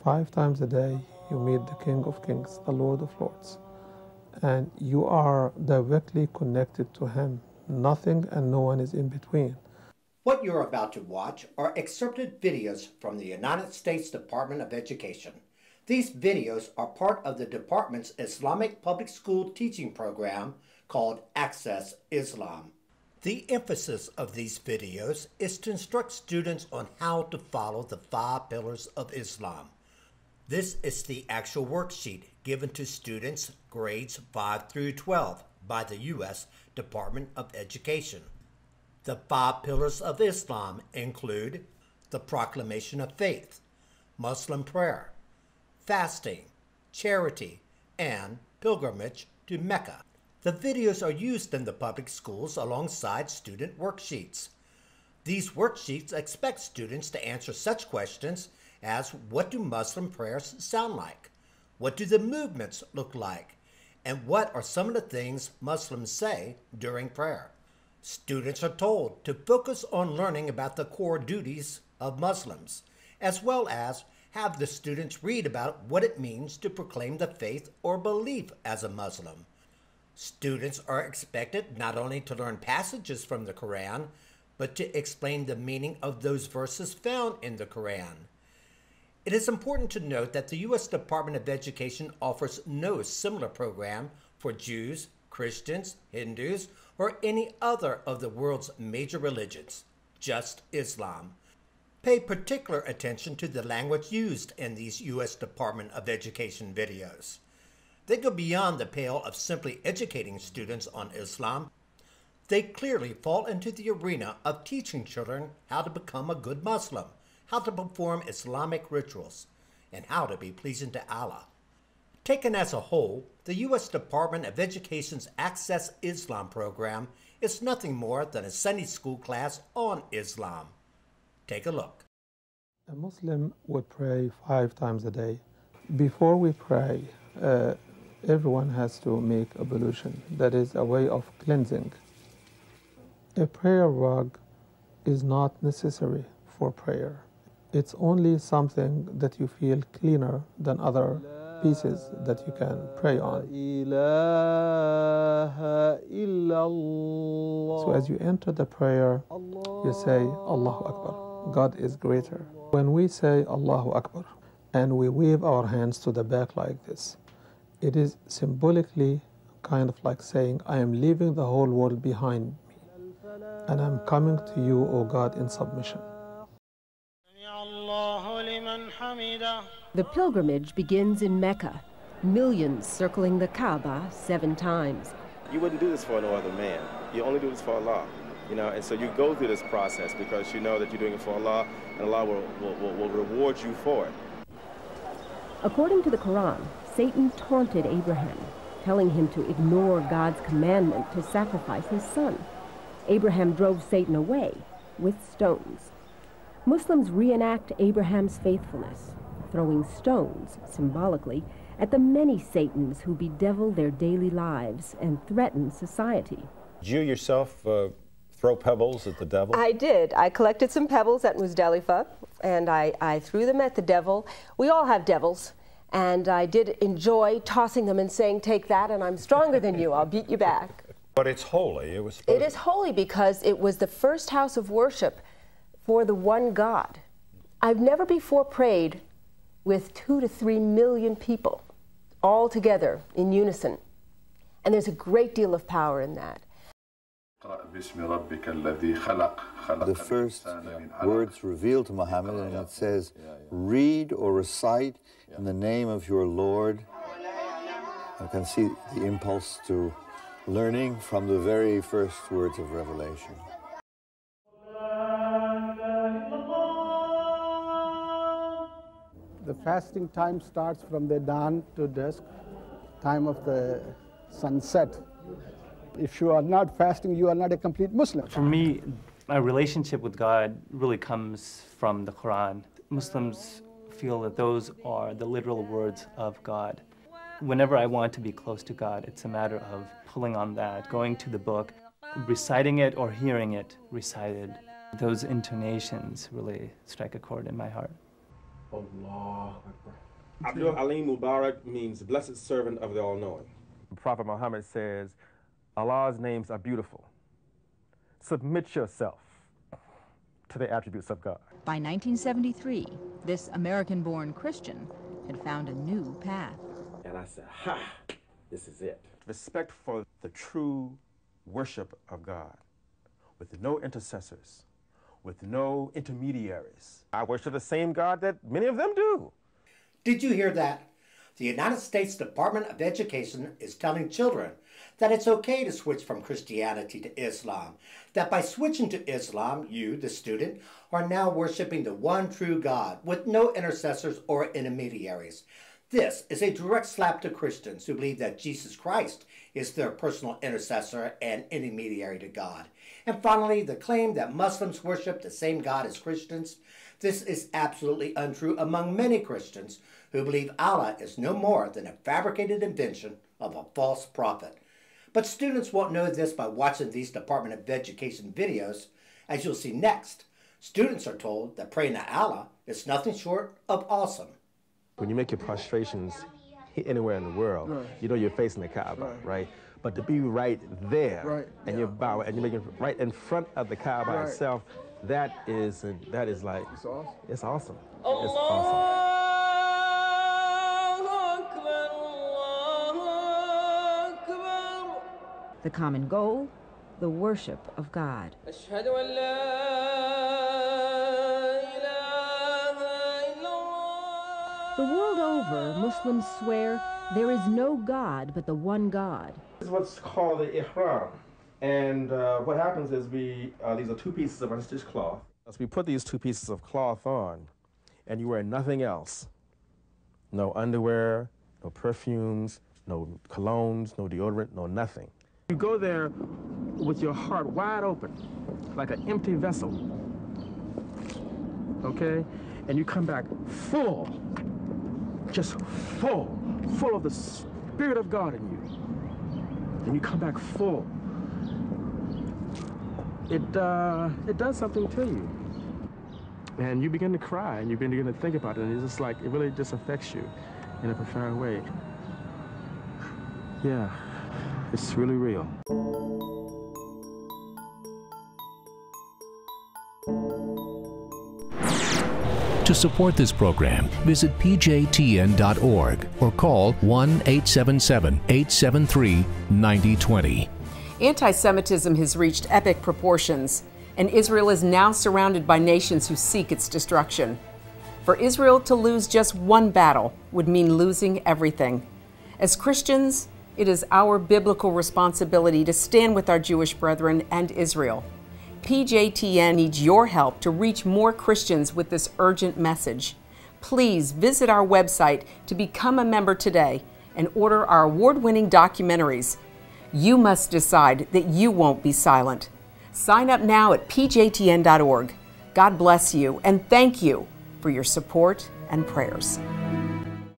5 times a day, you meet the King of Kings, the Lord of Lords, and you are directly connected to Him. Nothing and no one is in between. What you're about to watch are excerpted videos from the United States Department of Education. These videos are part of the department's Islamic public school teaching program called Access Islam. The emphasis of these videos is to instruct students on how to follow the 5 pillars of Islam. This is the actual worksheet given to students grades 5 through 12 by the U.S. Department of Education. The 5 pillars of Islam include the proclamation of faith, Muslim prayer, fasting, charity, and pilgrimage to Mecca. The videos are used in the public schools alongside student worksheets. These worksheets expect students to answer such questions as what do Muslim prayers sound like? What do the movements look like? And what are some of the things Muslims say during prayer? Students are told to focus on learning about the core duties of Muslims, as well as have the students read about what it means to proclaim the faith or belief as a Muslim. Students are expected not only to learn passages from the Quran, but to explain the meaning of those verses found in the Quran. It is important to note that the U.S. Department of Education offers no similar program for Jews, Christians, Hindus, or any other of the world's major religions, just Islam. Pay particular attention to the language used in these U.S. Department of Education videos. They go beyond the pale of simply educating students on Islam. They clearly fall into the arena of teaching children how to become a good Muslim, how to perform Islamic rituals, and how to be pleasing to Allah. Taken as a whole, the U.S. Department of Education's Access Islam program is nothing more than a Sunday school class on Islam. Take a look. A Muslim would pray 5 times a day. Before we pray, everyone has to make ablution. That is a way of cleansing. A prayer rug is not necessary for prayer. It's only something that you feel cleaner than other pieces that you can pray on. So as you enter the prayer, you say, Allahu Akbar. God is greater. When we say Allahu Akbar and we wave our hands to the back like this, it is symbolically kind of like saying, I am leaving the whole world behind me and I'm coming to you, O God, in submission. The pilgrimage begins in Mecca, millions circling the Kaaba 7 times. You wouldn't do this for no other man. You only do this for Allah. And so you go through this process because you know that you're doing it for Allah, and Allah will reward you for it. According to the Quran, Satan taunted Abraham, telling him to ignore God's commandment to sacrifice his son. Abraham drove Satan away with stones. Muslims reenact Abraham's faithfulness, throwing stones, symbolically, at the many Satans who bedevil their daily lives and threaten society. Did you yourself throw pebbles at the devil? I did. I collected some pebbles at Muzdalifah, and I threw them at the devil. We all have devils, and I did enjoy tossing them and saying, take that, and I'm stronger than you. I'll beat you back. But it's holy. It is holy because it was the first house of worship for the one God. I've never before prayed with 2 to 3 million people all together in unison. And there's a great deal of power in that. The first words revealed to Muhammad, and it says, read or recite in the name of your Lord. You can see the impulse to learning from the very first words of revelation. The fasting time starts from the dawn to dusk, time of the sunset. If you are not fasting, you are not a complete Muslim. For me, my relationship with God really comes from the Quran. Muslims feel that those are the literal words of God. Whenever I want to be close to God, it's a matter of pulling on that, going to the book, reciting it or hearing it recited. Those intonations really strike a chord in my heart. Allah Akbar. Abdul Alim Mubarak means blessed servant of the All-Knowing. Prophet Muhammad says, Allah's names are beautiful. Submit yourself to the attributes of God. By 1973, this American-born Christian had found a new path. And I said, ha, this is it. Respect for the true worship of God, with no intercessors, with no intermediaries. I worship the same God that many of them do. Did you hear that? The United States Department of Education is telling children that it's okay to switch from Christianity to Islam, that by switching to Islam, you, the student, are now worshiping the one true God with no intercessors or intermediaries. This is a direct slap to Christians who believe that Jesus Christ is their personal intercessor and intermediary to God. And finally, the claim that Muslims worship the same God as Christians. This is absolutely untrue among many Christians who believe Allah is no more than a fabricated invention of a false prophet. But students won't know this by watching these Department of Education videos. As you'll see next, students are told that praying to Allah is nothing short of awesome. When you make your prostrations anywhere in the world, right, you know you're facing the Kaaba, right? But to be right there, right, and you're bowing, and you're making right in front of the Kaaba, right, itself, that is like, it's awesome. It's awesome. It's awesome. The common goal, the worship of God. The world over, Muslims swear there is no God but the one God. This is what's called the ihram. And what happens is these are two pieces of unstitched cloth. So we put these two pieces of cloth on, and you wear nothing else. No underwear, no perfumes, no colognes, no deodorant, no nothing. You go there with your heart wide open, like an empty vessel, okay? And you come back full, just full of the Spirit of God in you. And you come back full. It does something to you. And you begin to cry, and you begin to think about it, and it's just like, it really just affects you in a profound way. Yeah, it's really real. To support this program, visit PJTN.org or call 1-877-873-9020. Anti-Semitism has reached epic proportions, and Israel is now surrounded by nations who seek its destruction. For Israel to lose just one battle would mean losing everything. As Christians, it is our biblical responsibility to stand with our Jewish brethren and Israel. PJTN needs your help to reach more Christians with this urgent message. Please visit our website to become a member today and order our award-winning documentaries. You must decide that you won't be silent. Sign up now at pjtn.org. God bless you, and thank you for your support and prayers.